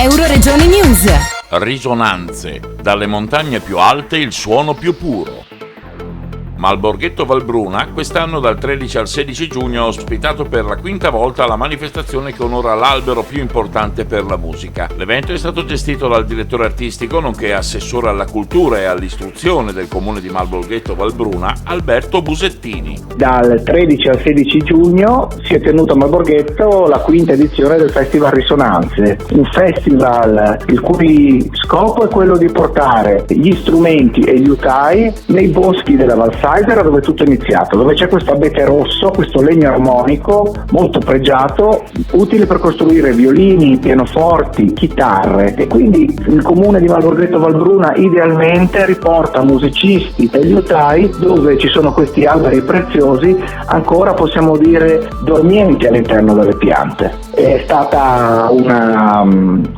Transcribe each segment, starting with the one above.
Euroregione News. Risonanze, dalle montagne più alte il suono più puro. Malborghetto Valbruna quest'anno dal 13 al 16 giugno ha ospitato per la quinta volta la manifestazione che onora l'albero più importante per la musica. L'evento è stato gestito dal direttore artistico nonché assessore alla cultura e all'istruzione del comune di Malborghetto Valbruna, Alberto Busettini. Dal 13 al 16 giugno si è tenuto a Malborghetto la quinta edizione del Festival Risonanze, un festival il cui scopo è quello di portare gli strumenti e gli utai nei boschi della Valsaira, dove tutto è iniziato, dove c'è questo abete rosso, questo legno armonico molto pregiato, utile per costruire violini, pianoforti, chitarre, e quindi il comune di Malborghetto Valbruna idealmente riporta musicisti e liutai dove ci sono questi alberi preziosi ancora, possiamo dire, dormienti all'interno delle piante. È stata una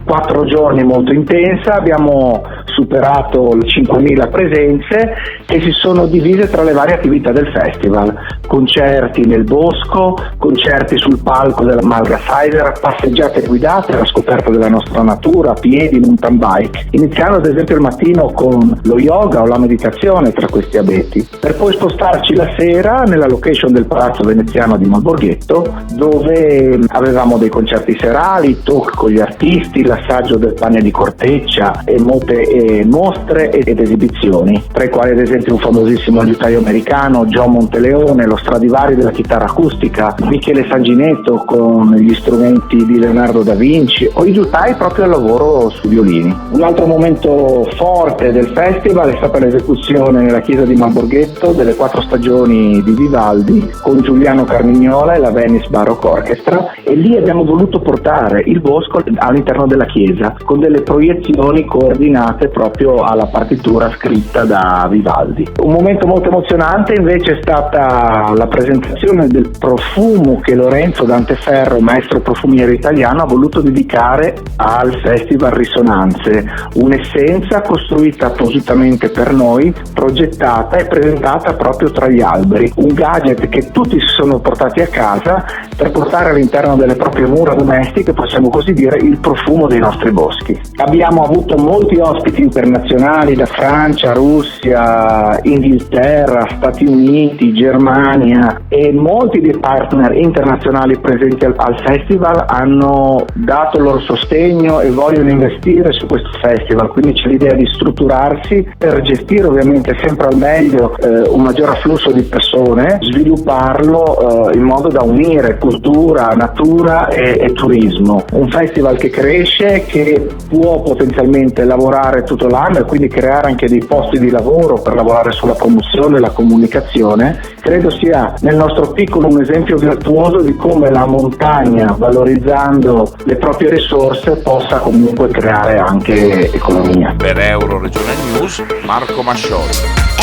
4 giorni molto intensa, abbiamo superato le 5.000 presenze che si sono divise tra le varie attività del festival: concerti nel bosco, concerti sul palco della Malgasider, passeggiate guidate alla scoperta della nostra natura, a piedi, mountain bike, iniziando ad esempio il mattino con lo yoga o la meditazione tra questi abeti, per poi spostarci la sera nella location del Palazzo Veneziano di Malborghetto, dove avevamo dei concerti serali, talk con gli artisti, l'assaggio del pane di corteccia e molte mostre ed esibizioni, tra i quali ad esempio un famosissimo liutaio americano, John Monteleone, lo Stradivari della chitarra acustica, Michele Sanginetto con gli strumenti di Leonardo da Vinci, o i liutai proprio al lavoro su violini. Un altro momento forte del festival è stata l'esecuzione nella chiesa di Malborghetto delle 4 stagioni di Vivaldi con Giuliano Carmignola e la Venice Baroque Orchestra, e lì abbiamo voluto portare il bosco all'interno della chiesa con delle proiezioni coordinate proprio alla partitura scritta da Vivaldi. Un momento molto emozionante invece è stata la presentazione del profumo che Lorenzo Danteferro, maestro profumiere italiano, ha voluto dedicare al Festival Risonanze, un'essenza costruita appositamente per noi, progettata e presentata proprio tra gli alberi, un gadget che tutti si sono portati a casa per portare all'interno delle proprie mura domestiche, possiamo così dire, il profumo dei nostri boschi. Abbiamo avuto molti ospiti internazionali da Francia, Russia, Inghilterra, Stati Uniti, Germania, e molti dei partner internazionali presenti al festival hanno dato il loro sostegno e vogliono investire su questo festival, quindi c'è l'idea di strutturarsi per gestire ovviamente sempre al meglio un maggior afflusso di persone, svilupparlo in modo da unire cultura, natura e turismo. Un festival che cresce, che può potenzialmente lavorare tutto l'anno e quindi creare anche dei posti di lavoro per lavorare sulla promozione e la comunicazione. Credo sia nel nostro piccolo un esempio virtuoso di come la montagna, valorizzando le proprie risorse, possa comunque creare anche economia. Per Euroregione News, Marco Mascioli.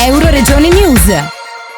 Euroregione News.